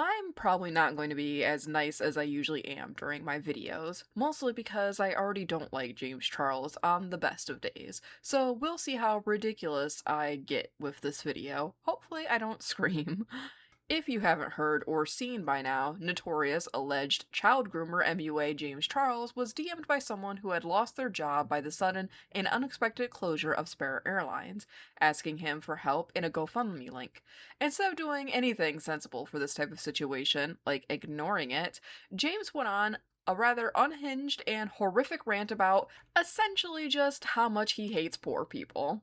I'm probably not going to be as nice as I usually am during my videos, mostly because I already don't like James Charles on the best of days, so we'll see how ridiculous I get with this video. Hopefully I don't scream. If you haven't heard or seen by now, notorious alleged child groomer MUA James Charles was DM'd by someone who had lost their job by the sudden and unexpected closure of Spirit Airlines, asking him for help in a GoFundMe link. Instead of doing anything sensible for this type of situation, like ignoring it, James went on a rather unhinged and horrific rant about essentially just how much he hates poor people.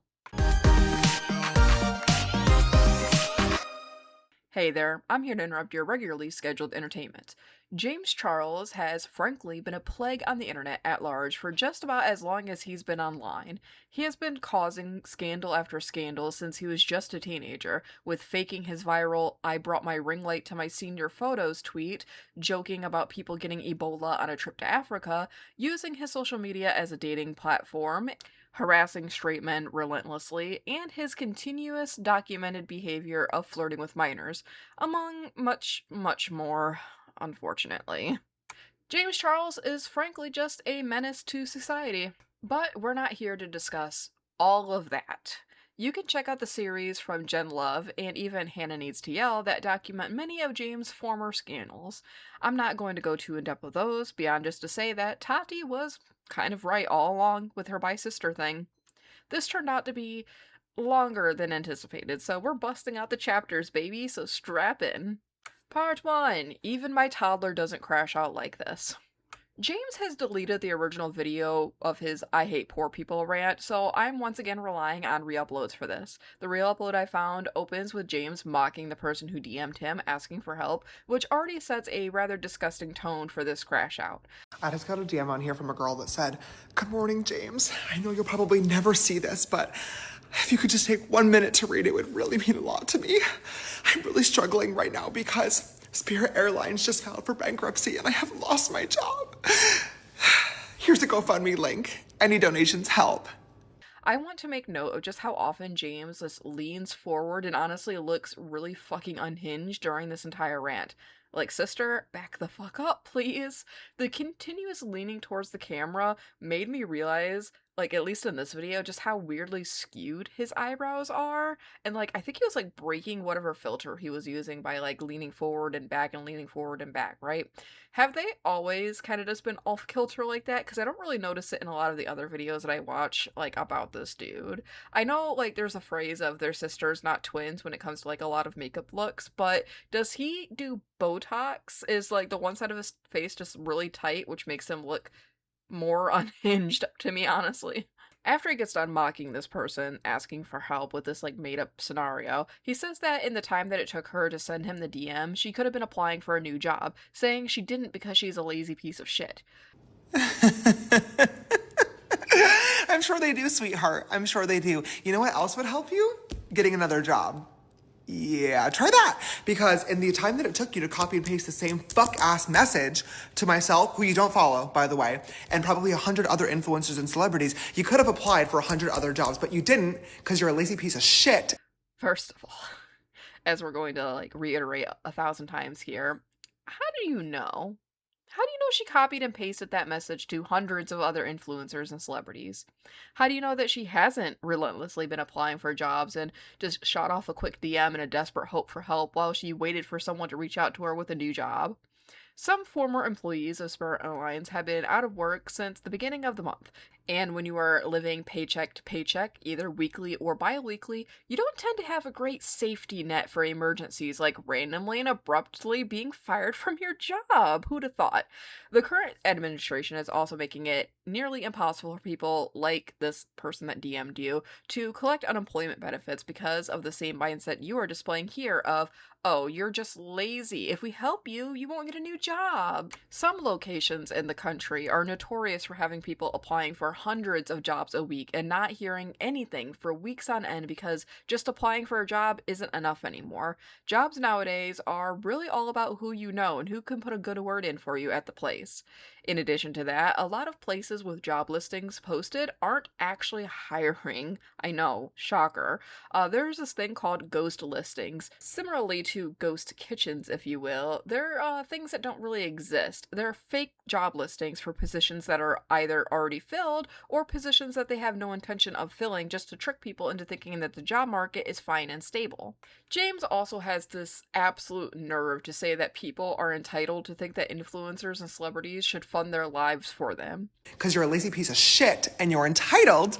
Hey there, I'm here to interrupt your regularly scheduled entertainment. James Charles has frankly been a plague on the internet at large for just about as long as he's been online. He has been causing scandal after scandal since he was just a teenager, with faking his viral "I brought my ring light to my senior photos" tweet, joking about people getting Ebola on a trip to Africa, using his social media as a dating platform, harassing straight men relentlessly, and his continuous documented behavior of flirting with minors, among much, much more, unfortunately. James Charles is frankly just a menace to society. But we're not here to discuss all of that. You can check out the series from Jen Love and even Hannah Needs to Yell that document many of James' former scandals. I'm not going to go too in depth with those, beyond just to say that Tati was kind of right all along with her bi-sister thing. This turned out to be longer than anticipated, so we're busting out the chapters, baby, so strap in. Part 1. Even my toddler doesn't crash out like this. James has deleted the original video of his "I hate poor people" rant, so I'm once again relying on re-uploads for this. The re-upload I found opens with James mocking the person who DM'd him, asking for help, which already sets a rather disgusting tone for this crash out. I just got a DM on here from a girl that said, "Good morning, James. I know you'll probably never see this, but if you could just take 1 minute to read it, would really mean a lot to me. I'm really struggling right now because Spirit Airlines just filed for bankruptcy and I have lost my job. Here's a GoFundMe link. Any donations help." I want to make note of just how often James just leans forward and honestly looks really fucking unhinged during this entire rant. Like, sister, back the fuck up, please. The continuous leaning towards the camera made me realize, like, at least in this video, just how weirdly skewed his eyebrows are. And, like, I think he was, like, breaking whatever filter he was using by, like, leaning forward and back and leaning forward and back, right? Have they always kind of just been off kilter like that? Because I don't really notice it in a lot of the other videos that I watch, like, about this dude. I know, like, there's a phrase of they're sisters, not twins when it comes to, like, a lot of makeup looks, but does he do Botox? Is, like, the one side of his face just really tight, which makes him look more unhinged to me, honestly. After he gets done mocking this person, asking for help with this, like, made-up scenario, he says that in the time that it took her to send him the DM, she could have been applying for a new job, saying she didn't because she's a lazy piece of shit. I'm sure they do, sweetheart. I'm sure they do. You know what else would help you? Getting another job. Yeah, try that. Because in the time that it took you to copy and paste the same fuck-ass message to myself, who you don't follow, by the way, and probably 100 other influencers and celebrities, you could have applied for 100 other jobs, but you didn't because you're a lazy piece of shit. First of all, as we're going to, like, reiterate 1,000 times here, how do you know? How do you know she copied and pasted that message to hundreds of other influencers and celebrities? How do you know that she hasn't relentlessly been applying for jobs and just shot off a quick DM in a desperate hope for help while she waited for someone to reach out to her with a new job? Some former employees of Spirit Airlines have been out of work since the beginning of the month, and when you are living paycheck to paycheck, either weekly or bi-weekly, you don't tend to have a great safety net for emergencies like randomly and abruptly being fired from your job. Who'd have thought? The current administration is also making it nearly impossible for people like this person that DM'd you to collect unemployment benefits because of the same mindset you are displaying here of, "Oh, you're just lazy. If we help you, you won't get a new job." Some locations in the country are notorious for having people applying for hundreds of jobs a week and not hearing anything for weeks on end because just applying for a job isn't enough anymore. Jobs nowadays are really all about who you know and who can put a good word in for you at the place. In addition to that, a lot of places with job listings posted aren't actually hiring. I know, shocker. There's this thing called ghost listings. Similarly to ghost kitchens, if you will, they're things that don't really exist. They're fake job listings for positions that are either already filled or positions that they have no intention of filling just to trick people into thinking that the job market is fine and stable. James also has this absolute nerve to say that people are entitled to think that influencers and celebrities should fund their lives for them. Because you're a lazy piece of shit and you're entitled.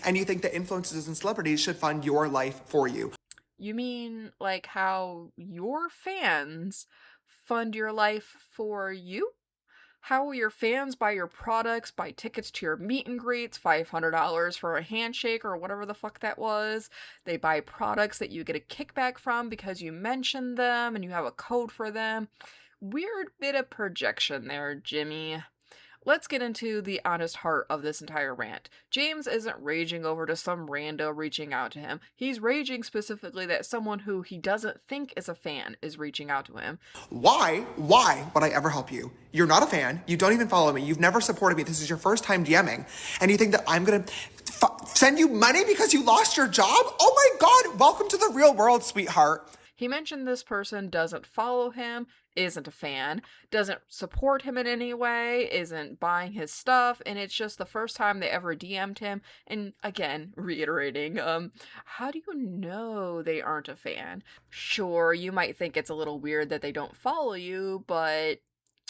And you think that influencers and celebrities should fund your life for you. You mean like how your fans fund your life for you? How will your fans buy your products, buy tickets to your meet and greets, $500 for a handshake or whatever the fuck that was? They buy products that you get a kickback from because you mentioned them and you have a code for them. Weird bit of projection there, Jimmy. Let's get into the honest heart of this entire rant. James isn't raging over to some rando reaching out to him. He's raging specifically that someone who he doesn't think is a fan is reaching out to him. Why would I ever help you? You're not a fan. You don't even follow me. You've never supported me. This is your first time DMing. And you think that I'm going to send you money because you lost your job? Oh my God, welcome to the real world, sweetheart. He mentioned this person doesn't follow him, isn't a fan, doesn't support him in any way, isn't buying his stuff, and it's just the first time they ever DM'd him. And again, reiterating, how do you know they aren't a fan? Sure, you might think it's a little weird that they don't follow you, but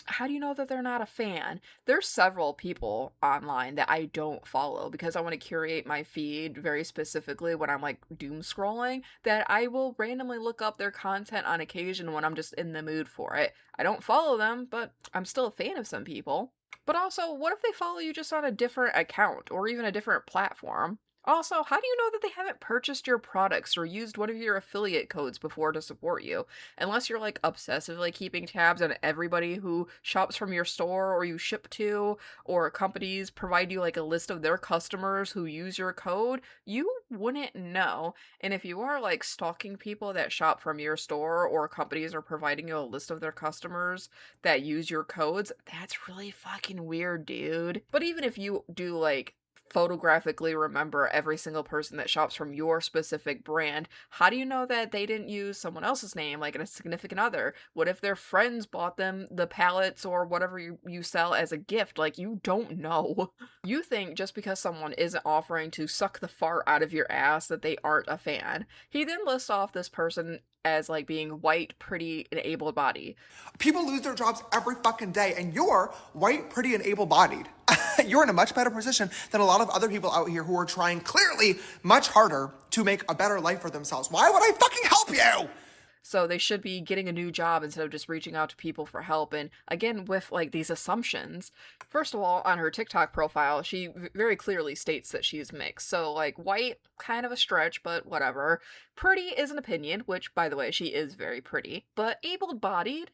how do you know that they're not a fan? There's several people online that I don't follow because I want to curate my feed very specifically when I'm like doom scrolling, that I will randomly look up their content on occasion when I'm just in the mood for it. I don't follow them, but I'm still a fan of some people. But also, what if they follow you just on a different account or even a different platform? Also, how do you know that they haven't purchased your products or used one of your affiliate codes before to support you? Unless you're like obsessively keeping tabs on everybody who shops from your store or you ship to, or companies provide you like a list of their customers who use your code, you wouldn't know. And if you are like stalking people that shop from your store or companies are providing you a list of their customers that use your codes, that's really fucking weird, dude. But even if you do like photographically remember every single person that shops from your specific brand, how do you know that they didn't use someone else's name, like a significant other? What if their friends bought them the palettes or whatever you sell as a gift? Like, you don't know. You think just because someone isn't offering to suck the fart out of your ass that they aren't a fan. He then lists off this person as like being white, pretty, and able-bodied. People lose their jobs every fucking day, and you're white, pretty, and able-bodied. You're in a much better position than a lot of other people out here who are trying clearly much harder to make a better life for themselves. Why would I fucking help you? So they should be getting a new job instead of just reaching out to people for help. And again, with like these assumptions, first of all, on her TikTok profile, she very clearly states that she's mixed. So like white, kind of a stretch, but whatever. Pretty is an opinion, which by the way, she is very pretty. But able-bodied?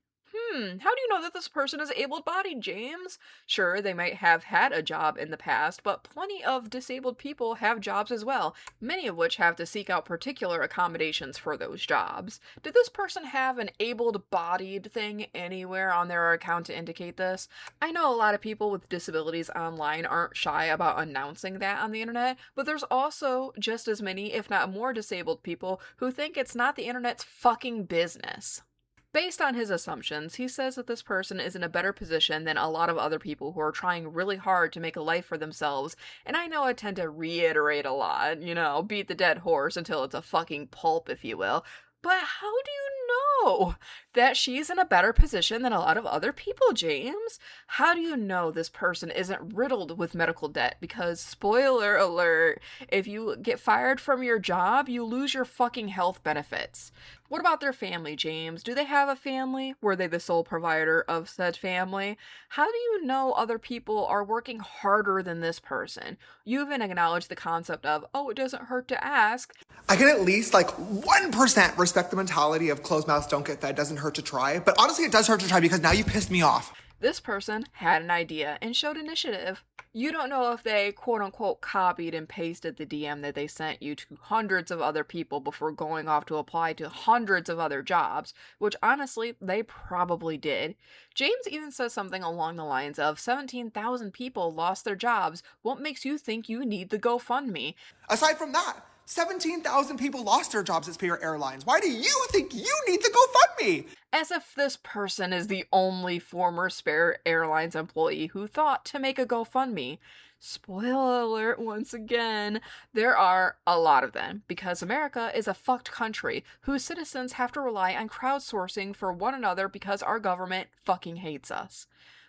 How do you know that this person is able-bodied, James? Sure, they might have had a job in the past, but plenty of disabled people have jobs as well, many of which have to seek out particular accommodations for those jobs. Did this person have an able-bodied thing anywhere on their account to indicate this? I know a lot of people with disabilities online aren't shy about announcing that on the internet, but there's also just as many, if not more, disabled people who think it's not the internet's fucking business. Based on his assumptions, he says that this person is in a better position than a lot of other people who are trying really hard to make a life for themselves, and I know I tend to reiterate a lot, beat the dead horse until it's a fucking pulp, if you will, but how do you know that she's in a better position than a lot of other people, James? How do you know this person isn't riddled with medical debt? Because, spoiler alert, if you get fired from your job, you lose your fucking health benefits. What about their family, James? Do they have a family? Were they the sole provider of said family? How do you know other people are working harder than this person? You even acknowledged the concept of, oh, it doesn't hurt to ask. I can at least 1% respect the mentality of closed mouths don't get fed, doesn't hurt to try. But honestly, it does hurt to try because now you pissed me off. This person had an idea and showed initiative. You don't know if they quote unquote copied and pasted the DM that they sent you to hundreds of other people before going off to apply to hundreds of other jobs, which honestly, they probably did. James even says something along the lines of 17,000 people lost their jobs. What makes you think you need the GoFundMe? Aside from that, 17,000 people lost their jobs at Spirit Airlines. Why do you think you need the GoFundMe? As if this person is the only former Spirit Airlines employee who thought to make a GoFundMe. Spoiler alert once again, there are a lot of them, because America is a fucked country whose citizens have to rely on crowdsourcing for one another because our government fucking hates us.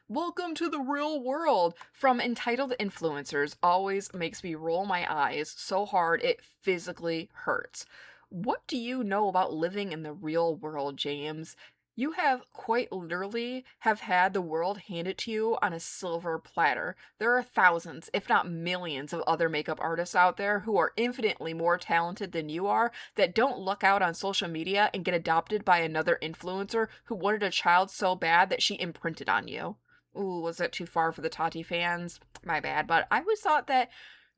Welcome to the real world from entitled influencers always makes me roll my eyes so hard it physically hurts. What do you know about living in the real world, James? You have quite literally have had the world handed to you on a silver platter. There are thousands, if not millions, of other makeup artists out there who are infinitely more talented than you are that don't luck out on social media and get adopted by another influencer who wanted a child so bad that she imprinted on you. Ooh, was it too far for the Tati fans? My bad, but I always thought that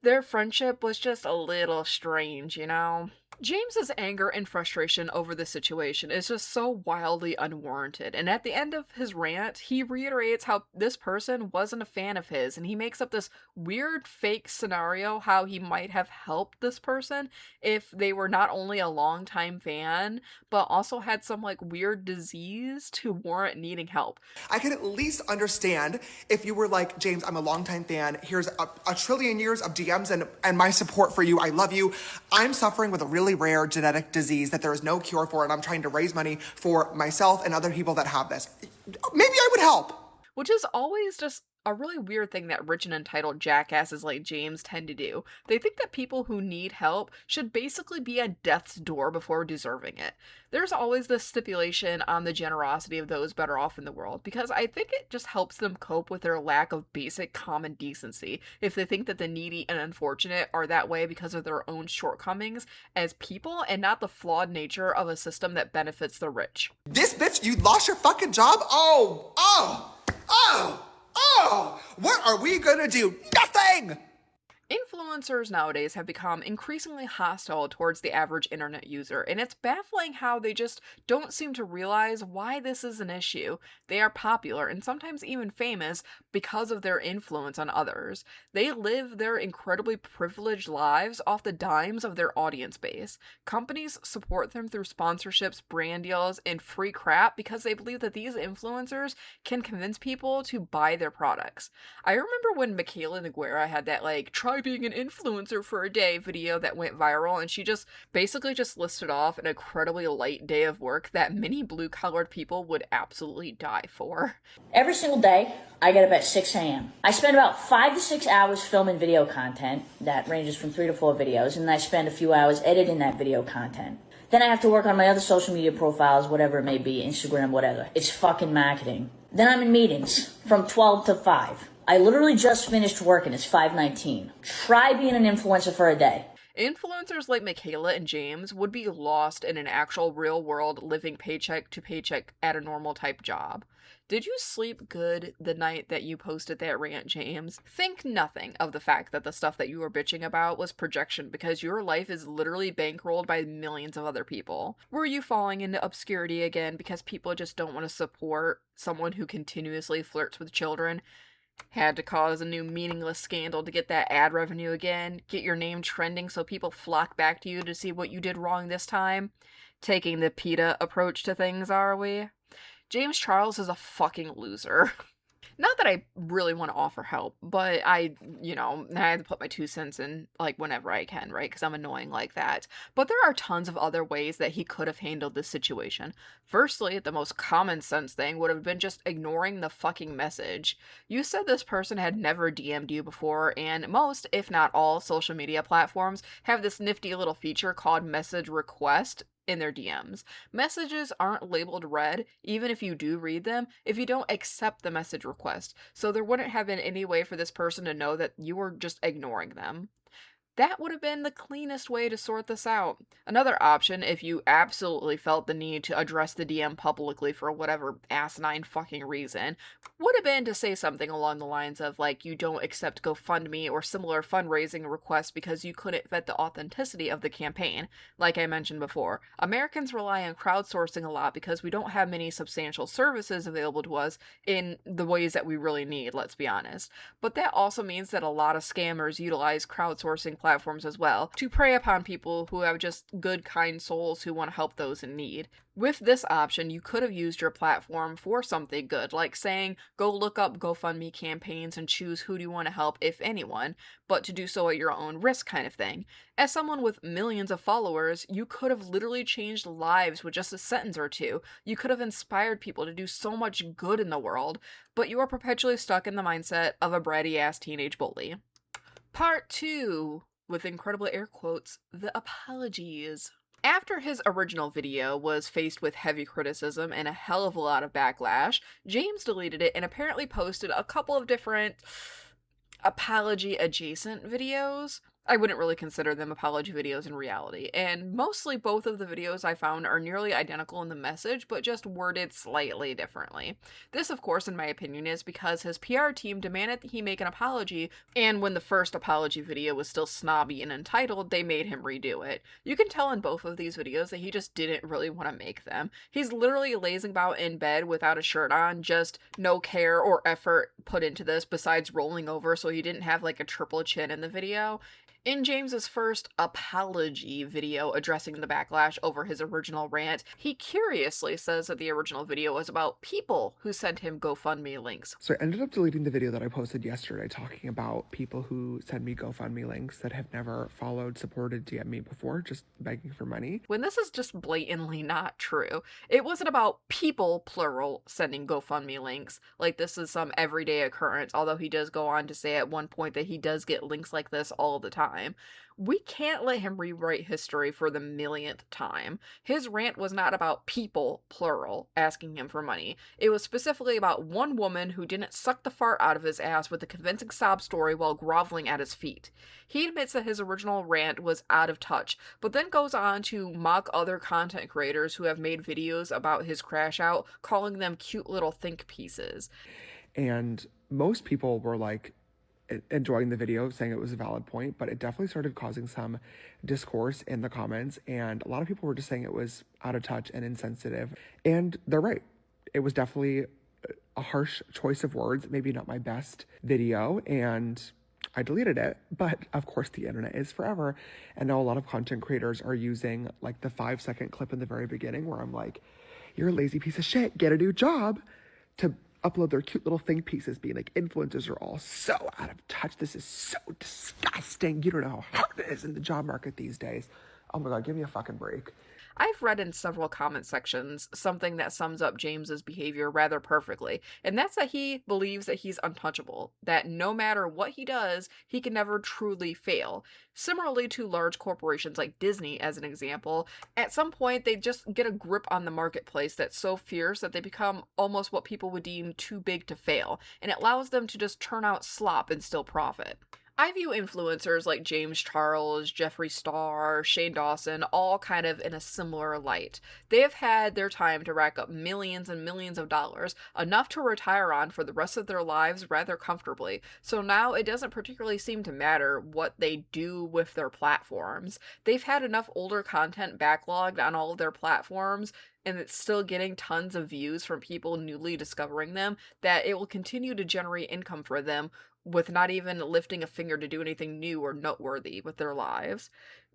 their friendship was just a little strange, you know? James's anger and frustration over the situation is just so wildly unwarranted, and at the end of his rant, he reiterates how this person wasn't a fan of his, and he makes up this weird fake scenario how he might have helped this person if they were not only a longtime fan, but also had some like weird disease to warrant needing help. I could at least understand if you were like, James, I'm a longtime fan. Here's a trillion years of DMs and my support for you. I love you. I'm suffering with a really rare genetic disease that there is no cure for, and I'm trying to raise money for myself and other people that have this. Maybe I would help. Which is always just a really weird thing that rich and entitled jackasses like James tend to do. They think that people who need help should basically be on death's door before deserving it. There's always this stipulation on the generosity of those better off in the world, because I think it just helps them cope with their lack of basic common decency if they think that the needy and unfortunate are that way because of their own shortcomings as people and not the flawed nature of a system that benefits the rich. This bitch, you lost your fucking job? Oh, what are we gonna do? Nothing! Influencers nowadays have become increasingly hostile towards the average internet user, and it's baffling how they just don't seem to realize why this is an issue. They are popular and sometimes even famous because of their influence on others. They live their incredibly privileged lives off the dimes of their audience base. Companies support them through sponsorships, brand deals, and free crap because they believe that these influencers can convince people to buy their products. I remember when Michaela Noguera had that like try being an influencer for a day video that went viral, and she just basically just listed off an incredibly light day of work that many blue-collared people would absolutely die for. Every single day, I get up at 6 a.m. I spend about 5 to 6 hours filming video content that ranges from 3 to 4 videos, and I spend a few hours editing that video content. Then I have to work on my other social media profiles, whatever it may be, Instagram, whatever. It's fucking marketing. Then I'm in meetings from 12 to 5. I literally just finished working. It's 5:19. Try being an influencer for a day. Influencers like Michaela and James would be lost in an actual real world living paycheck to paycheck at a normal type job. Did you sleep good the night that you posted that rant, James? Think nothing of the fact that the stuff that you were bitching about was projection because your life is literally bankrolled by millions of other people. Were you falling into obscurity again because people just don't want to support someone who continuously flirts with children? Had to cause a new meaningless scandal to get that ad revenue again, get your name trending so people flock back to you to see what you did wrong this time? Taking the PETA approach to things, are we? James Charles is a fucking loser. Not that I really want to offer help, but I have to put my 2 cents in, like, whenever I can, right? Because I'm annoying like that. But there are tons of other ways that he could have handled this situation. Firstly, the most common sense thing would have been just ignoring the fucking message. You said this person had never DM'd you before, and most, if not all, social media platforms have this nifty little feature called message request in their DMs. Messages aren't labeled read, even if you do read them, if you don't accept the message request. So there wouldn't have been any way for this person to know that you were just ignoring them. That would have been the cleanest way to sort this out. Another option, if you absolutely felt the need to address the DM publicly for whatever asinine fucking reason, would have been to say something along the lines of, like, you don't accept GoFundMe or similar fundraising requests because you couldn't vet the authenticity of the campaign. Like I mentioned before, Americans rely on crowdsourcing a lot because we don't have many substantial services available to us in the ways that we really need, let's be honest. But that also means that a lot of scammers utilize crowdsourcing platforms as well to prey upon people who have just good, kind souls who want to help those in need. With this option, you could have used your platform for something good, like saying, go look up GoFundMe campaigns and choose who do you want to help, if anyone, but to do so at your own risk kind of thing. As someone with millions of followers, you could have literally changed lives with just a sentence or two. You could have inspired people to do so much good in the world, but you are perpetually stuck in the mindset of a bratty ass teenage bully. Part 2, with incredible air quotes, the apologies. After his original video was faced with heavy criticism and a hell of a lot of backlash, James deleted it and apparently posted a couple of different apology adjacent videos. I wouldn't really consider them apology videos in reality, and mostly both of the videos I found are nearly identical in the message, but just worded slightly differently. This, of course, in my opinion, is because his PR team demanded that he make an apology, and when the first apology video was still snobby and entitled, they made him redo it. You can tell in both of these videos that he just didn't really want to make them. He's literally lazing about in bed without a shirt on, just no care or effort put into this besides rolling over so he didn't have like a triple chin in the video. In James's first apology video addressing the backlash over his original rant, he curiously says that the original video was about people who sent him GoFundMe links. So I ended up deleting the video that I posted yesterday talking about people who send me GoFundMe links that have never followed, supported, DM me before, just begging for money. When this is just blatantly not true. It wasn't about people, plural, sending GoFundMe links. Like this is some everyday occurrence, although he does go on to say at one point that he does get links like this all the time. We can't let him rewrite history for the millionth time. His rant was not about people, plural, asking him for money. It was specifically about one woman who didn't suck the fart out of his ass with a convincing sob story while groveling at his feet. He admits that his original rant was out of touch, but then goes on to mock other content creators who have made videos about his crash out, calling them cute little think pieces. And most people were like, enjoying the video, saying it was a valid point, but it definitely started causing some discourse in the comments, and a lot of people were just saying it was out of touch and insensitive, and they're right. It was definitely a harsh choice of words, maybe not my best video, and I deleted it, but of course the internet is forever, and now a lot of content creators are using like the 5-second clip in the very beginning where I'm like, you're a lazy piece of shit, get a new job, to upload their cute little think pieces being like, influencers are all so out of touch. This is so disgusting. You don't know how hard it is in the job market these days. Oh my God, give me a fucking break. I've read in several comment sections something that sums up James's behavior rather perfectly, and that's that he believes that he's untouchable, that no matter what he does, he can never truly fail. Similarly to large corporations like Disney, as an example, at some point they just get a grip on the marketplace that's so fierce that they become almost what people would deem too big to fail, and it allows them to just turn out slop and still profit. I view influencers like James Charles, Jeffree Star, Shane Dawson all kind of in a similar light. They have had their time to rack up millions and millions of dollars, enough to retire on for the rest of their lives rather comfortably, so now it doesn't particularly seem to matter what they do with their platforms. They've had enough older content backlogged on all of their platforms, and it's still getting tons of views from people newly discovering them, that it will continue to generate income for them with not even lifting a finger to do anything new or noteworthy with their lives.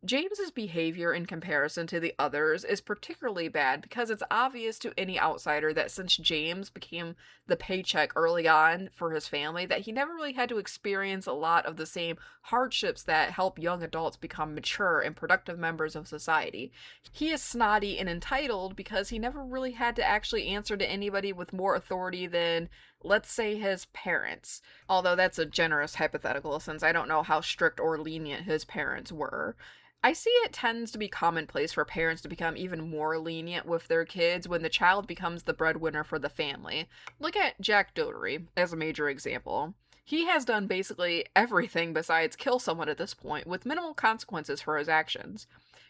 James's behavior in comparison to the others is particularly bad because it's obvious to any outsider that since James became the paycheck early on for his family, that he never really had to experience a lot of the same hardships that help young adults become mature and productive members of society. He is snotty and entitled because he never really had to actually answer to anybody with more authority than, let's say, his parents. Although that's a generous hypothetical since I don't know how strict or lenient his parents were. I see it tends to be commonplace for parents to become even more lenient with their kids when the child becomes the breadwinner for the family. Look at Jack Dougherty as a major example. He has done basically everything besides kill someone at this point, with minimal consequences for his actions.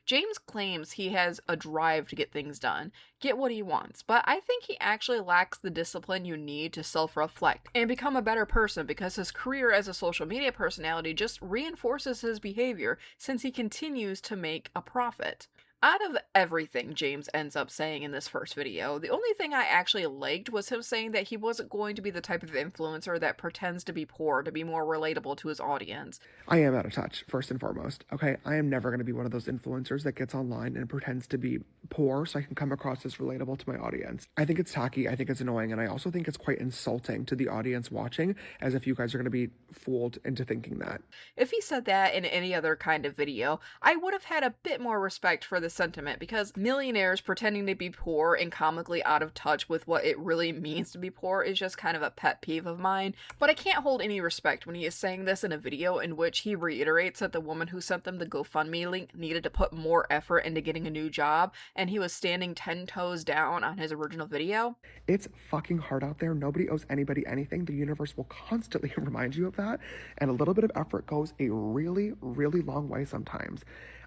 James claims he has a drive to get things done, get what he wants, but I think he actually lacks the discipline you need to self reflect and become a better person because his career as a social media personality just reinforces his behavior since he continues to make a profit. Out of everything James ends up saying in this first video, the only thing I actually liked was him saying that he wasn't going to be the type of influencer that pretends to be poor to be more relatable to his audience. I am out of touch, first and foremost. Okay, I am never going to be one of those influencers that gets online and pretends to be poor so I can come across as relatable to my audience. I think it's tacky, I think it's annoying, and I also think it's quite insulting to the audience watching, as if you guys are going to be fooled into thinking that. If he said that in any other kind of video, I would have had a bit more respect for the sentiment because millionaires pretending to be poor and comically out of touch with what it really means to be poor is just kind of a pet peeve of mine. But I can't hold any respect when he is saying this in a video in which he reiterates that the woman who sent them the GoFundMe link needed to put more effort into getting a new job, and he was standing 10 toes down on his original video. It's fucking hard out there. Nobody owes anybody anything. The universe will constantly remind you of that. And a little bit of effort goes a really, really long way sometimes.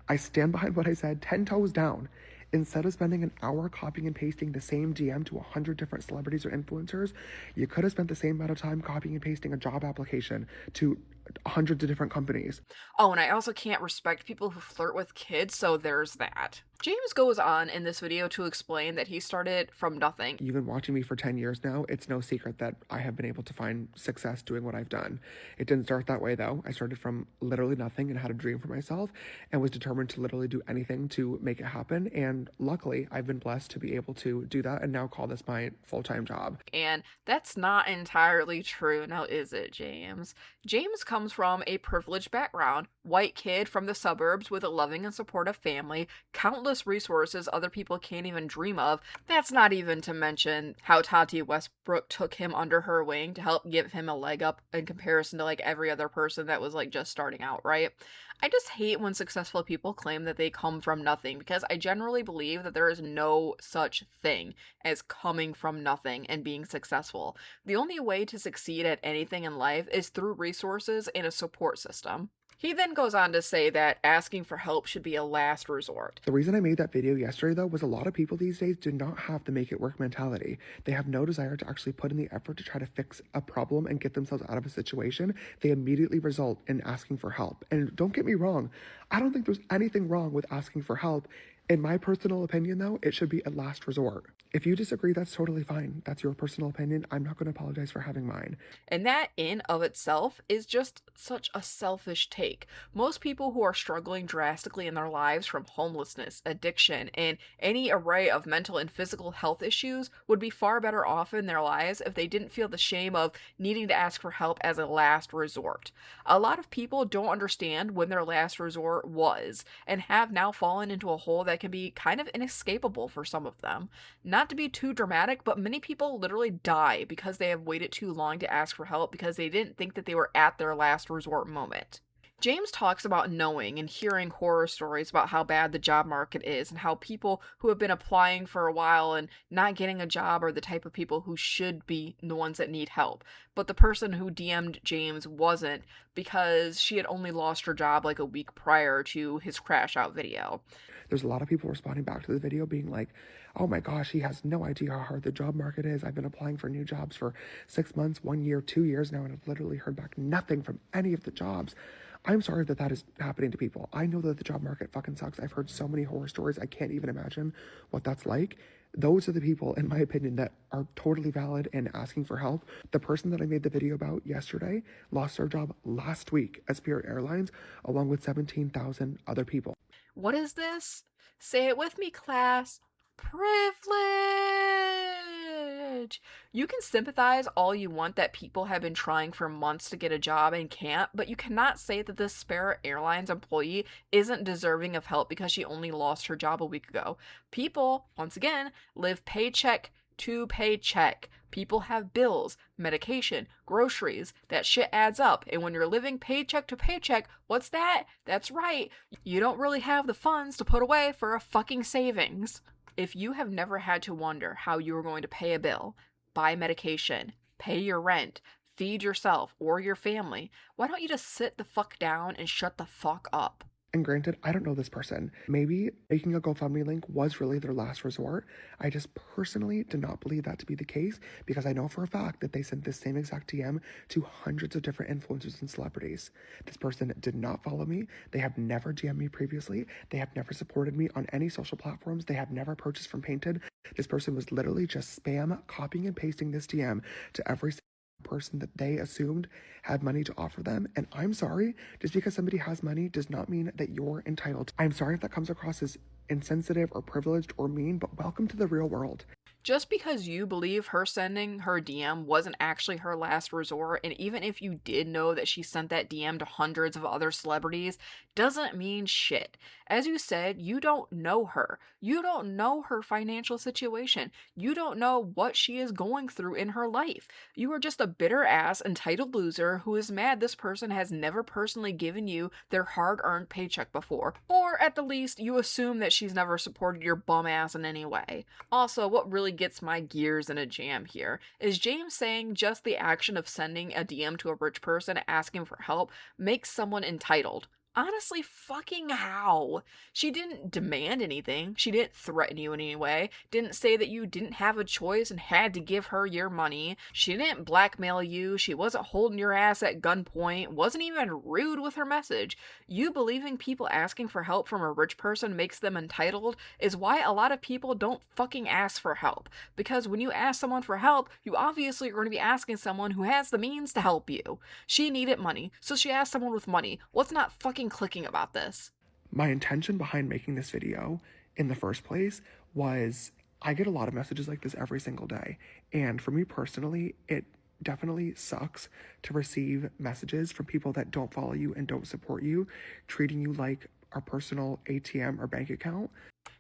I stand behind what I said, 10 toes down. Instead of spending an hour copying and pasting the same DM to 100 different celebrities or influencers, you could have spent the same amount of time copying and pasting a job application to hundreds of different companies. Oh, and I also can't respect people who flirt with kids, so there's that. James goes on in this video to explain that he started from nothing. You've been watching me for 10 years now. It's no secret that I have been able to find success doing what I've done. It didn't start that way, though. I started from literally nothing and had a dream for myself and was determined to literally do anything to make it happen. And luckily, I've been blessed to be able to do that and now call this my full-time job. And that's not entirely true, now is it, James? James comes from a privileged background. White kid from the suburbs with a loving and supportive family, countless resources other people can't even dream of. That's not even to mention how Tati Westbrook took him under her wing to help give him a leg up in comparison to like every other person that was like just starting out, right? I just hate when successful people claim that they come from nothing because I generally believe that there is no such thing as coming from nothing and being successful. The only way to succeed at anything in life is through resources and a support system. He then goes on to say that asking for help should be a last resort. The reason I made that video yesterday, though, was a lot of people these days do not have the make it work mentality. They have no desire to actually put in the effort to try to fix a problem and get themselves out of a situation. They immediately result in asking for help. And don't get me wrong, I don't think there's anything wrong with asking for help. In my personal opinion, though, it should be a last resort. If you disagree, that's totally fine. That's your personal opinion. I'm not going to apologize for having mine. And that in of itself is just such a selfish take. Most people who are struggling drastically in their lives from homelessness, addiction, and any array of mental and physical health issues would be far better off in their lives if they didn't feel the shame of needing to ask for help as a last resort. A lot of people don't understand when their last resort was and have now fallen into a hole that can be kind of inescapable for some of them. Not to be too dramatic, but many people literally die because they have waited too long to ask for help because they didn't think that they were at their last resort moment. James talks about knowing and hearing horror stories about how bad the job market is and how people who have been applying for a while and not getting a job are the type of people who should be the ones that need help. But the person who DM'd James wasn't because she had only lost her job like a week prior to his crash out video. There's a lot of people responding back to the video being like, oh my gosh, he has no idea how hard the job market is. I've been applying for new jobs for 6 months, 1 year, 2 years now, and I've literally heard back nothing from any of the jobs. I'm sorry that that is happening to people. I know that the job market fucking sucks. I've heard so many horror stories. I can't even imagine what that's like. Those are the people, in my opinion, that are totally valid and asking for help. The person that I made the video about yesterday lost their job last week at Spirit Airlines, along with 17,000 other people. What is this? Say it with me, class. Privilege! You can sympathize all you want that people have been trying for months to get a job and can't, but you cannot say that this Spirit Airlines employee isn't deserving of help because she only lost her job a week ago. People, once again, live paycheck to paycheck. People have bills, medication, groceries. That shit adds up. And when you're living paycheck to paycheck, what's that? That's right. You don't really have the funds to put away for a fucking savings. If you have never had to wonder how you are going to pay a bill, buy medication, pay your rent, feed yourself or your family. Why don't you just sit the fuck down and shut the fuck up? And granted, I don't know this person. Maybe making a GoFundMe link was really their last resort. I just personally did not believe that to be the case because I know for a fact that they sent this same exact DM to hundreds of different influencers and celebrities. This person did not follow me. They have never DM'd me previously. They have never supported me on any social platforms. They have never purchased from Painted. This person was literally just spam copying and pasting this DM to every person that they assumed had money to offer them. And I'm sorry, just because somebody has money does not mean that you're entitled. I'm sorry if that comes across as insensitive or privileged or mean, but welcome to the real world. Just because you believe her sending her DM wasn't actually her last resort, and even if you did know that she sent that DM to hundreds of other celebrities, doesn't mean shit. As you said, you don't know her. You don't know her financial situation. You don't know what she is going through in her life. You are just a bitter ass, entitled loser who is mad this person has never personally given you their hard earned paycheck before. Or at the least, you assume that she's never supported your bum ass in any way. Also, what really gets my gears in a jam here is James saying just the action of sending a DM to a rich person asking for help makes someone entitled. Honestly, fucking how? She didn't demand anything. She didn't threaten you in any way. Didn't say that you didn't have a choice and had to give her your money. She didn't blackmail you. She wasn't holding your ass at gunpoint. Wasn't even rude with her message. You believing people asking for help from a rich person makes them entitled is why a lot of people don't fucking ask for help. Because when you ask someone for help, you obviously are going to be asking someone who has the means to help you. She needed money, so she asked someone with money. What's not fucking clicking about this? My intention behind making this video in the first place was I get a lot of messages like this every single day. And for me personally, it definitely sucks to receive messages from people that don't follow you and don't support you, treating you like our personal ATM or bank account.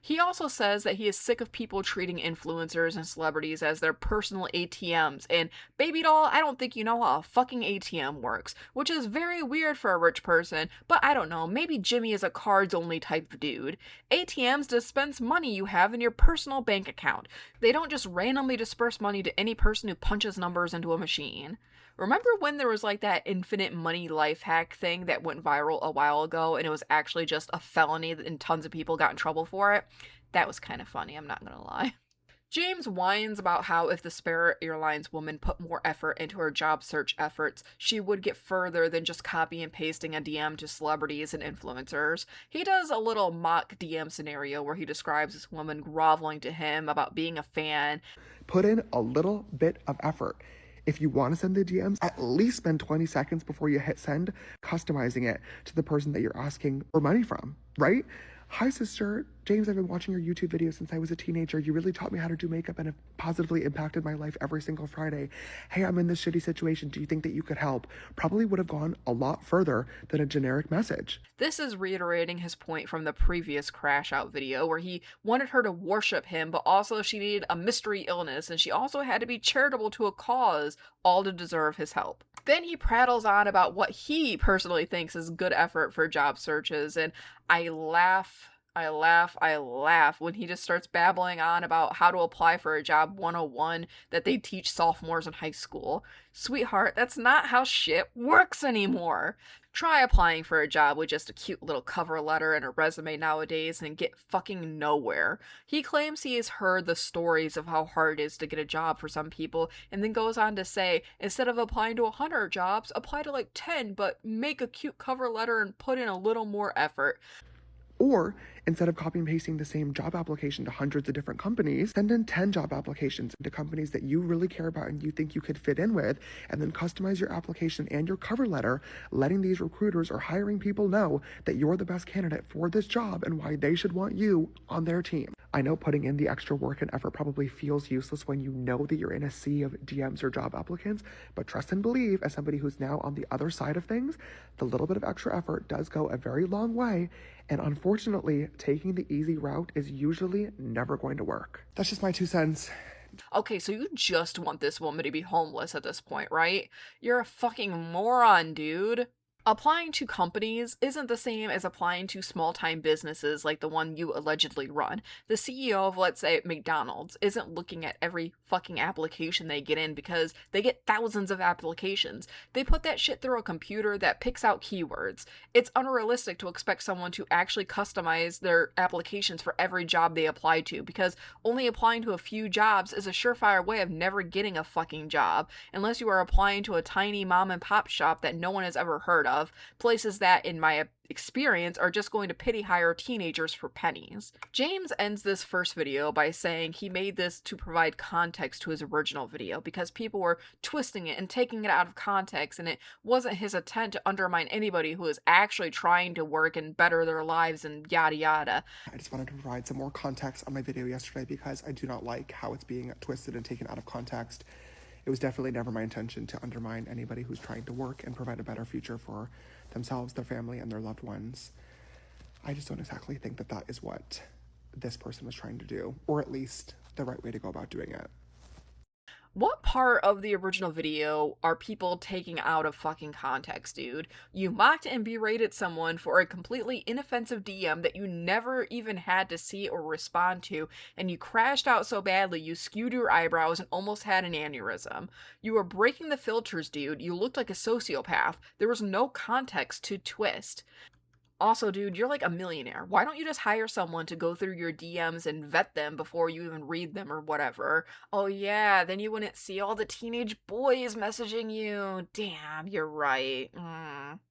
He also says that he is sick of people treating influencers and celebrities as their personal ATMs, and baby doll, I don't think you know how a fucking ATM works, which is very weird for a rich person, but I don't know, maybe Jimmy is a cards-only type of dude. ATMs dispense money you have in your personal bank account. They don't just randomly disperse money to any person who punches numbers into a machine. Remember when there was like that infinite money life hack thing that went viral a while ago and it was actually just a felony and tons of people got in trouble for it? That was kind of funny, I'm not gonna lie. James whines about how if the Spirit Airlines woman put more effort into her job search efforts, she would get further than just copy and pasting a DM to celebrities and influencers. He does a little mock DM scenario where he describes this woman groveling to him about being a fan. Put in a little bit of effort. If you want to send the DMs, at least spend 20 seconds before you hit send, customizing it to the person that you're asking for money from, right? Hi, sister. James, I've been watching your YouTube videos since I was a teenager. You really taught me how to do makeup and have positively impacted my life every single Friday. Hey, I'm in this shitty situation. Do you think that you could help? Probably would have gone a lot further than a generic message. This is reiterating his point from the previous Crash Out video where he wanted her to worship him, but also she needed a mystery illness and she also had to be charitable to a cause, all to deserve his help. Then he prattles on about what he personally thinks is good effort for job searches, and I laugh when he just starts babbling on about how to apply for a job 101 that they teach sophomores in high school. Sweetheart, that's not how shit works anymore. Try applying for a job with just a cute little cover letter and a resume nowadays and get fucking nowhere. He claims he has heard the stories of how hard it is to get a job for some people and then goes on to say, instead of applying to 100 jobs, apply to like 10, but make a cute cover letter and put in a little more effort. Or instead of copy and pasting the same job application to hundreds of different companies, send in 10 job applications to companies that you really care about and you think you could fit in with, and then customize your application and your cover letter, letting these recruiters or hiring people know that you're the best candidate for this job and why they should want you on their team. I know putting in the extra work and effort probably feels useless when you know that you're in a sea of DMs or job applicants, but trust and believe, as somebody who's now on the other side of things, the little bit of extra effort does go a very long way, and unfortunately, taking the easy route is usually never going to work. That's just my 2 cents. Okay, so you just want this woman to be homeless at this point, right? You're a fucking moron, dude. Applying to companies isn't the same as applying to small time businesses like the one you allegedly run. The CEO of, let's say, McDonald's isn't looking at every fucking application they get in because they get thousands of applications. They put that shit through a computer that picks out keywords. It's unrealistic to expect someone to actually customize their applications for every job they apply to because only applying to a few jobs is a surefire way of never getting a fucking job, unless you are applying to a tiny mom and pop shop that no one has ever heard of, places that, in my experience, are just going to pity hire teenagers for pennies. James ends this first video by saying he made this to provide context to his original video because people were twisting it and taking it out of context, and it wasn't his intent to undermine anybody who is actually trying to work and better their lives and yada yada. I just wanted to provide some more context on my video yesterday because I do not like how it's being twisted and taken out of context. It was definitely never my intention to undermine anybody who's trying to work and provide a better future for themselves, their family, and their loved ones. I just don't exactly think that that is what this person was trying to do, or at least the right way to go about doing it. What part of the original video are people taking out of fucking context, dude? You mocked and berated someone for a completely inoffensive DM that you never even had to see or respond to, and you crashed out so badly you skewed your eyebrows and almost had an aneurysm. You were breaking the filters, dude. You looked like a sociopath. There was no context to twist. Also, dude, you're like a millionaire. Why don't you just hire someone to go through your DMs and vet them before you even read them or whatever? Oh, yeah, then you wouldn't see all the teenage boys messaging you. Damn, you're right.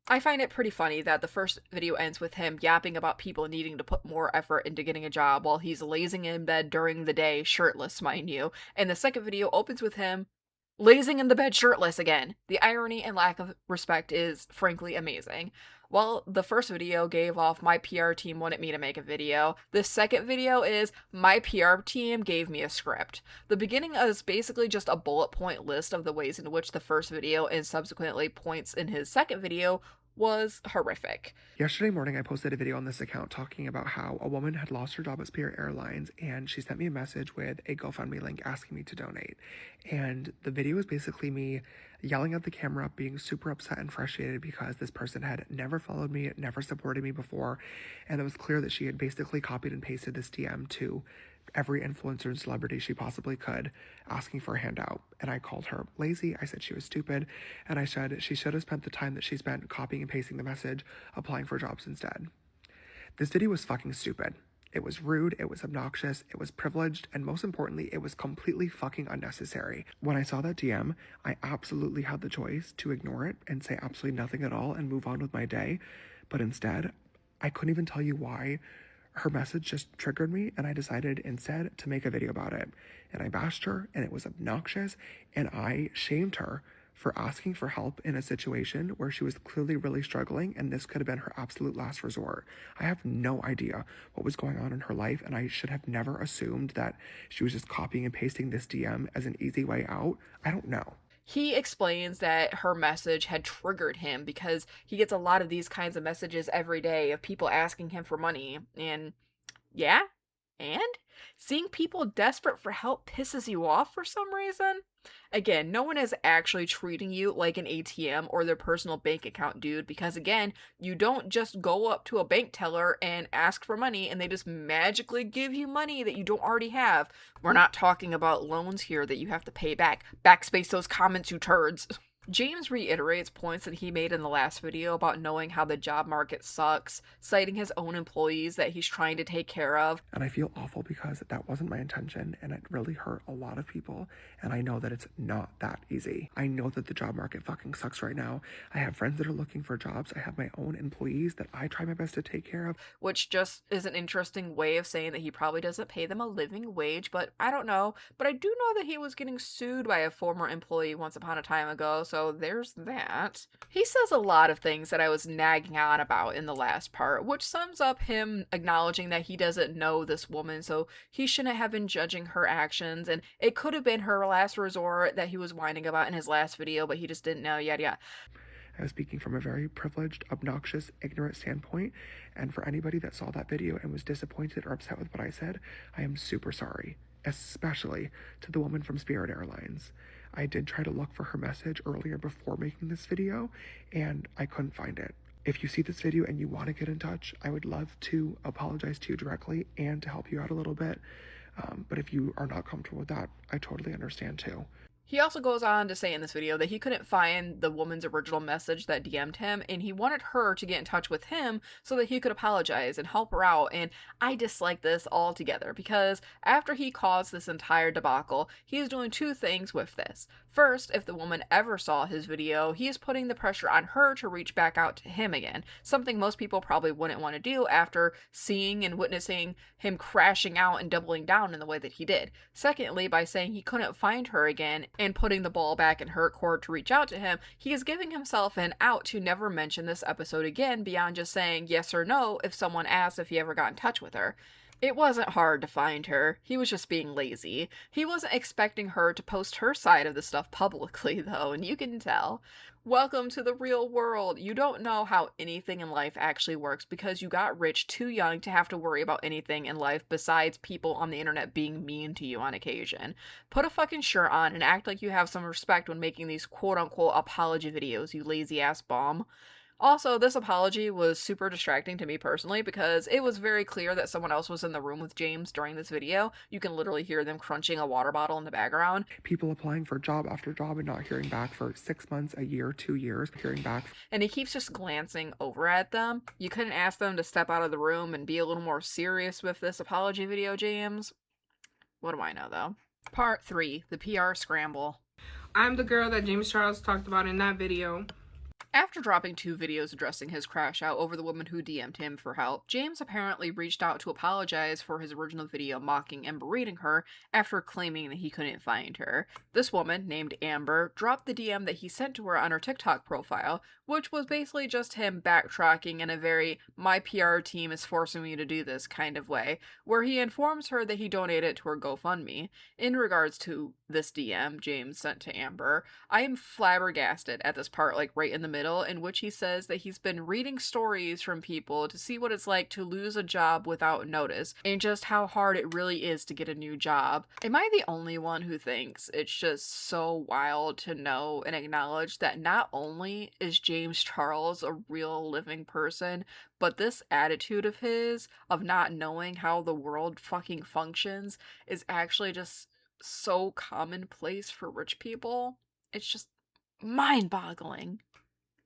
I find it pretty funny that the first video ends with him yapping about people needing to put more effort into getting a job while he's lazing in bed during the day, shirtless, mind you. And the second video opens with him lazing in the bed shirtless again. The irony and lack of respect is frankly amazing. While the first video gave off my PR team wanted me to make a video, the second video is my PR team gave me a script. The beginning is basically just a bullet point list of the ways in which the first video and subsequently points in his second video was horrific. Yesterday morning, I posted a video on this account talking about how a woman had lost her job at Spirit Airlines, and she sent me a message with a GoFundMe link asking me to donate. And the video was basically me yelling at the camera, being super upset and frustrated because this person had never followed me, never supported me before, and it was clear that she had basically copied and pasted this DM to every influencer and celebrity she possibly could, asking for a handout. And I called her lazy. I said she was stupid. And I said she should have spent the time that she spent copying and pasting the message, applying for jobs instead. This video was fucking stupid. It was rude, it was obnoxious, it was privileged, and most importantly, it was completely fucking unnecessary. When I saw that DM, I absolutely had the choice to ignore it and say absolutely nothing at all and move on with my day. But instead, I couldn't even tell you why. Her message just triggered me, and I decided instead to make a video about it. And I bashed her, and it was obnoxious, and I shamed her for asking for help in a situation where she was clearly really struggling, and this could have been her absolute last resort. I have no idea what was going on in her life, and I should have never assumed that she was just copying and pasting this DM as an easy way out. I don't know. He explains that her message had triggered him because he gets a lot of these kinds of messages every day of people asking him for money. And yeah, and seeing people desperate for help pisses you off for some reason. Again, no one is actually treating you like an ATM or their personal bank account, dude, because again, you don't just go up to a bank teller and ask for money and they just magically give you money that you don't already have. We're not talking about loans here that you have to pay back. Backspace those comments, you turds. James reiterates points that he made in the last video about knowing how the job market sucks, citing his own employees that he's trying to take care of. And I feel awful because that wasn't my intention, and it really hurt a lot of people, and I know that it's not that easy. I know that the job market fucking sucks right now. I have friends that are looking for jobs. I have my own employees that I try my best to take care of. Which just is an interesting way of saying that he probably doesn't pay them a living wage, but I don't know. But I do know that he was getting sued by a former employee once upon a time ago, so there's that. He says a lot of things that I was nagging on about in the last part, which sums up him acknowledging that he doesn't know this woman, so he shouldn't have been judging her actions, and it could have been her last resort that he was whining about in his last video, but he just didn't know, yada yada. I was speaking from a very privileged, obnoxious, ignorant standpoint, and for anybody that saw that video and was disappointed or upset with what I said, I am super sorry. especially to the woman from Spirit Airlines. I did try to look for her message earlier before making this video, and I couldn't find it. If you see this video and you want to get in touch, I would love to apologize to you directly and to help you out a little bit. But if you are not comfortable with that, I totally understand too. He also goes on to say in this video that he couldn't find the woman's original message that DM'd him, and he wanted her to get in touch with him so that he could apologize and help her out. And I dislike this altogether because after he caused this entire debacle, he is doing two things with this. First, if the woman ever saw his video, he is putting the pressure on her to reach back out to him again, something most people probably wouldn't want to do after seeing and witnessing him crashing out and doubling down in the way that he did. Secondly, by saying he couldn't find her again and putting the ball back in her court to reach out to him, he is giving himself an out to never mention this episode again beyond just saying yes or no if someone asks if he ever got in touch with her. It wasn't hard to find her. He was just being lazy. He wasn't expecting her to post her side of the stuff publicly, though, and you can tell. Welcome to the real world. You don't know how anything in life actually works because you got rich too young to have to worry about anything in life besides people on the internet being mean to you on occasion. Put a fucking shirt on and act like you have some respect when making these quote-unquote apology videos, you lazy-ass bum. Also, this apology was super distracting to me personally because it was very clear that someone else was in the room with James during this video. You can literally hear them crunching a water bottle in the background. People applying for job after job and not hearing back for 6 months, a year, 2 years, hearing back. And he keeps just glancing over at them. You couldn't ask them to step out of the room and be a little more serious with this apology video, James? What do I know, though? Part 3, the PR scramble. I'm the girl that James Charles talked about in that video. After dropping 2 videos addressing his crash out over the woman who DM'd him for help, James apparently reached out to apologize for his original video mocking and berating her after claiming that he couldn't find her. This woman, named Amber, dropped the DM that he sent to her on her TikTok profile, which was basically just him backtracking in a very "my PR team is forcing me to do this" kind of way, where he informs her that he donated to her GoFundMe. In regards to this DM James sent to Amber, I am flabbergasted at this part, like right in the middle, in which he says that he's been reading stories from people to see what it's like to lose a job without notice, and just how hard it really is to get a new job. Am I the only one who thinks it's just so wild to know and acknowledge that not only is James Charles a real living person, but this attitude of his, of not knowing how the world fucking functions, is actually just so commonplace for rich people? It's just mind-boggling.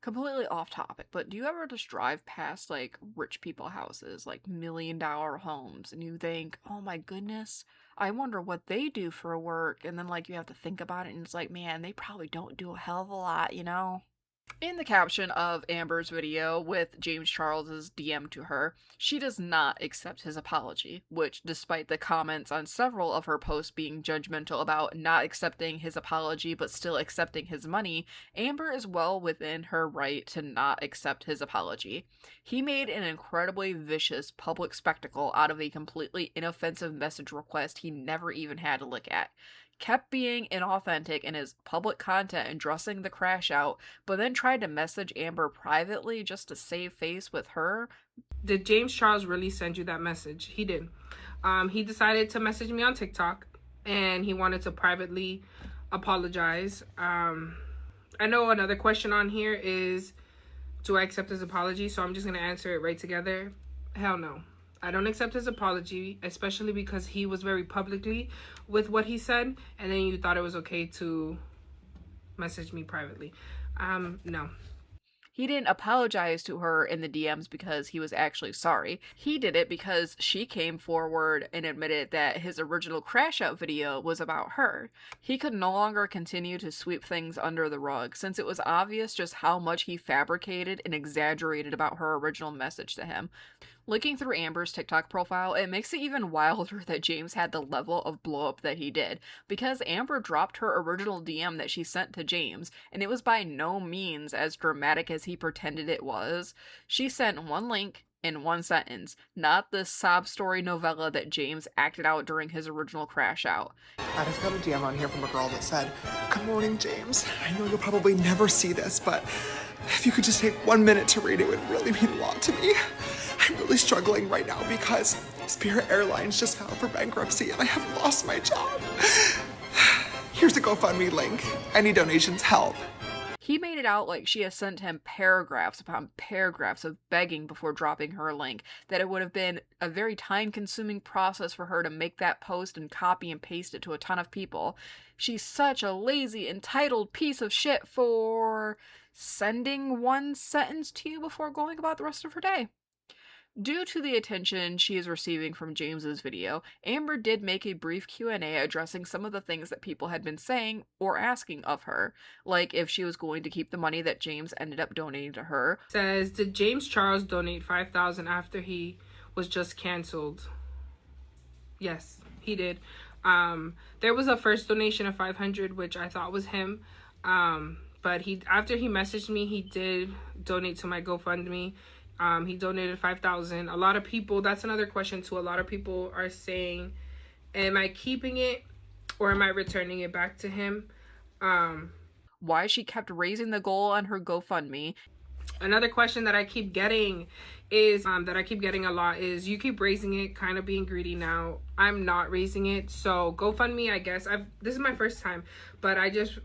Completely off topic, but do you ever just drive past like rich people houses, like $1 million homes, and you think, oh my goodness, I wonder what they do for work, and then like you have to think about it and it's like, man, they probably don't do a hell of a lot, you know? In the caption of Amber's video with James Charles's DM to her, she does not accept his apology, which, despite the comments on several of her posts being judgmental about not accepting his apology but still accepting his money, Amber is well within her right to not accept his apology. He made an incredibly vicious public spectacle out of a completely inoffensive message request he never even had to look at. Kept being inauthentic in his public content and dressing the crash out, but then tried to message Amber privately just to save face with her. Did James Charles really send you that message? He did. He decided to message me on TikTok, and he wanted to privately apologize. I know another question on here is, do I accept his apology? So I'm just going to answer it right together. Hell no. I don't accept his apology, especially because he was very publicly with what he said, and then you thought it was okay to message me privately. No. He didn't apologize to her in the DMs because he was actually sorry. He did it because she came forward and admitted that his original crash out video was about her. He could no longer continue to sweep things under the rug since it was obvious just how much he fabricated and exaggerated about her original message to him. Looking through Amber's TikTok profile, it makes it even wilder that James had the level of blow up that he did, because Amber dropped her original DM that she sent to James, and it was by no means as dramatic as he pretended it was. She sent one link in one sentence, not the sob story novella that James acted out during his original crash out. I just got a DM on here from a girl that said, "Good morning, James. I know you'll probably never see this, but if you could just take 1 minute to read it, would really mean a lot to me. I'm really struggling right now because Spirit Airlines just filed for bankruptcy and I have lost my job. Here's a GoFundMe link. Any donations help. He made it out like she has sent him paragraphs upon paragraphs of begging before dropping her link, that it would have been a very time-consuming process for her to make that post and copy and paste it to a ton of people. She's such a lazy, entitled piece of shit for sending one sentence to you before going about the rest of her day. Due to the attention she is receiving from James's video, Amber did make a brief Q&A addressing some of the things that people had been saying or asking of her, like if she was going to keep the money that James ended up donating to her. Says, did James Charles donate $5,000 after he was just canceled? Yes, he did. There was a first donation of $500, which I thought was him. But after he messaged me, he did donate to my GoFundMe. He donated $5,000. A lot of people, that's another question too. A lot of people are saying, am I keeping it or am I returning it back to him? Why she kept raising the goal on her GoFundMe. Another question that I keep getting is, that I keep getting a lot is, you keep raising it, kind of being greedy now. I'm not raising it. So GoFundMe, I guess, this is my first time, but I just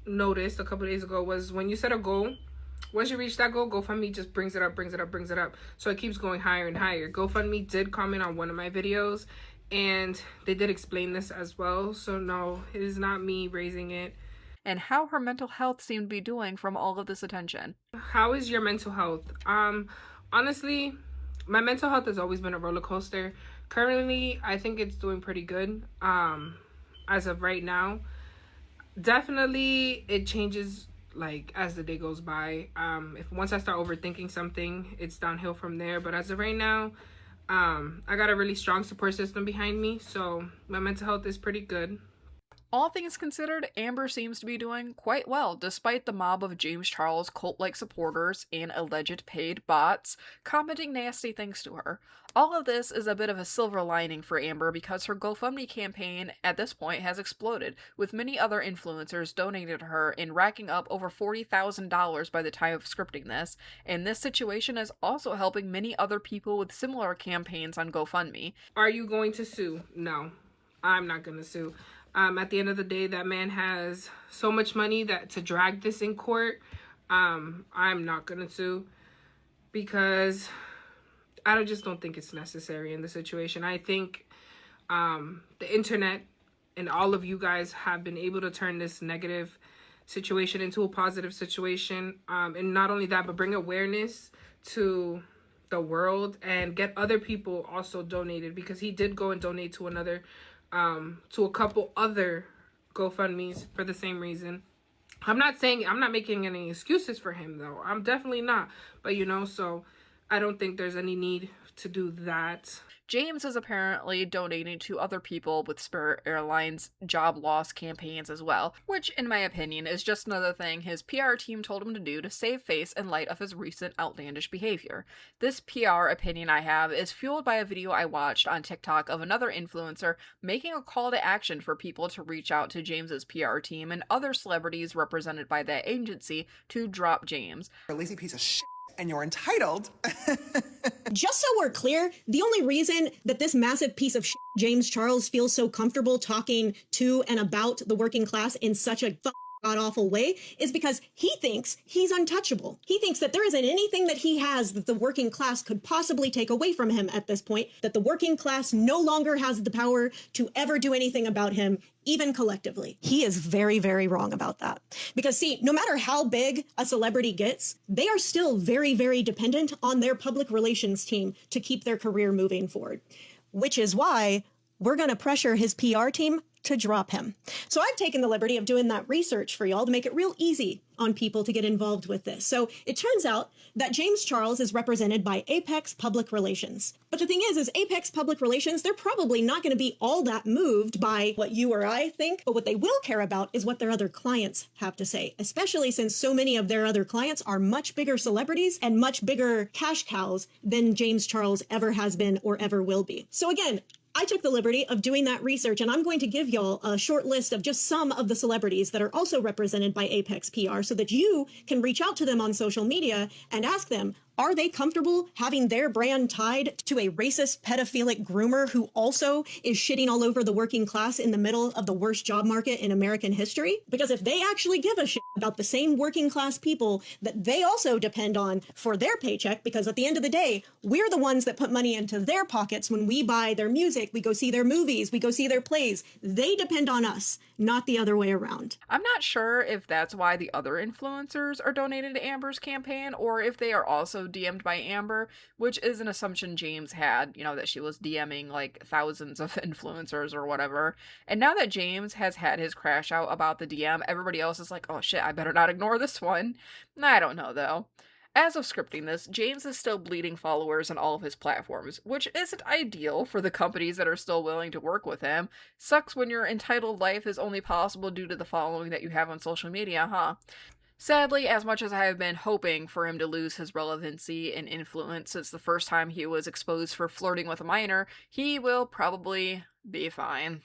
noticed a couple days ago was when you set a goal, once you reach that goal, GoFundMe just brings it up. So it keeps going higher and higher. GoFundMe did comment on one of my videos and they did explain this as well. So no, it is not me raising it. And how her mental health seemed to be doing from all of this attention. How is your mental health? Honestly, my mental health has always been a roller coaster. Currently, I think it's doing pretty good. As of right now, definitely it changes like as the day goes by. If once I start overthinking something, it's downhill from there. But as of right now, I got a really strong support system behind me, so my mental health is pretty good. All things considered, Amber seems to be doing quite well, despite the mob of James Charles cult-like supporters and alleged paid bots commenting nasty things to her. All of this is a bit of a silver lining for Amber because her GoFundMe campaign at this point has exploded, with many other influencers donating to her and racking up over $40,000 by the time of scripting this, and this situation is also helping many other people with similar campaigns on GoFundMe. Are you going to sue? No, I'm not going to sue. At the end of the day, that man has so much money that to drag this in court, I'm not going to sue because I just don't think it's necessary in the situation. I think the internet and all of you guys have been able to turn this negative situation into a positive situation. And not only that, but bring awareness to the world and get other people also donated, because he did go and donate to another to a couple other GoFundMes for the same reason. I'm not making any excuses for him though. I'm definitely not. But so I don't think there's any need to do that. James is apparently donating to other people with Spirit Airlines job loss campaigns as well, which in my opinion is just another thing his PR team told him to do to save face in light of his recent outlandish behavior. This PR opinion I have is fueled by a video I watched on TikTok of another influencer making a call to action for people to reach out to James's PR team and other celebrities represented by that agency to drop James. You're a lazy piece of shit and you're entitled. Just so we're clear, the only reason that this massive piece of shit, James Charles, feels so comfortable talking to and about the working class in such a god-awful way is because he thinks he's untouchable. He thinks that there isn't anything that he has that the working class could possibly take away from him at this point, that the working class no longer has the power to ever do anything about him, even collectively. He is very, very wrong about that. Because see, no matter how big a celebrity gets, they are still very, very dependent on their public relations team to keep their career moving forward, which is why we're going to pressure his PR team to drop him. So I've taken the liberty of doing that research for y'all to make it real easy on people to get involved with this. So it turns out that James Charles is represented by Apex Public Relations. But the thing is Apex Public Relations, they're probably not going to be all that moved by what you or I think, but what they will care about is what their other clients have to say, especially since so many of their other clients are much bigger celebrities and much bigger cash cows than James Charles ever has been or ever will be. So again, I took the liberty of doing that research, and I'm going to give y'all a short list of just some of the celebrities that are also represented by Apex PR so that you can reach out to them on social media and ask them, Are they comfortable having their brand tied to a racist pedophilic groomer who also is shitting all over the working class in the middle of the worst job market in American history? Because if they actually give a shit about the same working class people that they also depend on for their paycheck, because at the end of the day, we're the ones that put money into their pockets when we buy their music, we go see their movies, we go see their plays. They depend on us, not the other way around. I'm not sure if that's why the other influencers are donating to Amber's campaign, or if they are also DM'd by Amber, which is an assumption James had, that she was DMing like thousands of influencers or whatever. And now that James has had his crash out about the DM, everybody else is like, oh shit, I better not ignore this one. I don't know though. As of scripting this, James is still bleeding followers on all of his platforms, which isn't ideal for the companies that are still willing to work with him. Sucks when your entitled life is only possible due to the following that you have on social media, huh? Sadly, as much as I have been hoping for him to lose his relevancy and influence since the first time he was exposed for flirting with a minor, he will probably be fine.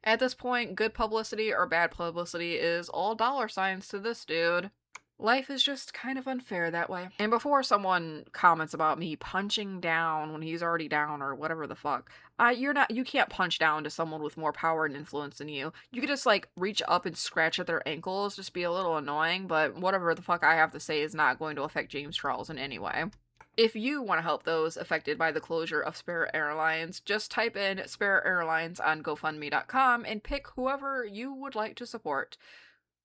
At this point, good publicity or bad publicity is all dollar signs to this dude. Life is just kind of unfair that way. And before someone comments about me punching down when he's already down or whatever the fuck, you can't punch down to someone with more power and influence than you. You could just like reach up and scratch at their ankles, just be a little annoying, but whatever the fuck I have to say is not going to affect James Charles in any way. If you want to help those affected by the closure of Spirit Airlines, just type in Spirit Airlines on GoFundMe.com and pick whoever you would like to support.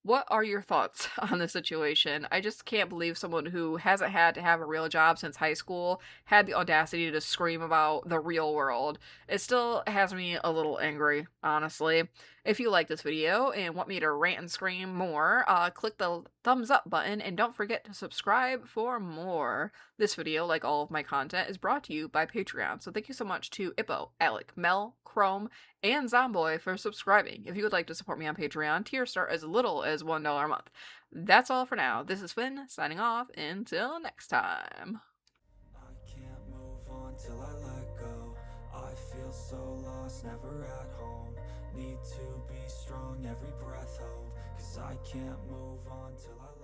What are your thoughts on the situation? I just can't believe someone who hasn't had to have a real job since high school had the audacity to scream about the real world. It still has me a little angry, honestly. If you like this video and want me to rant and scream more, click the thumbs up button and don't forget to subscribe for more. This video, like all of my content, is brought to you by Patreon, so thank you so much to Ippo, Alec, Mel, Chrome, and Zomboy for subscribing. If you would like to support me on Patreon, tiers start as little as $1 a month. That's all for now. This is Finn, signing off. Until next time. I can't move on till I let go. I feel so lost, never at home. Need to be strong, every breath hold. 'Cause I can't move on till I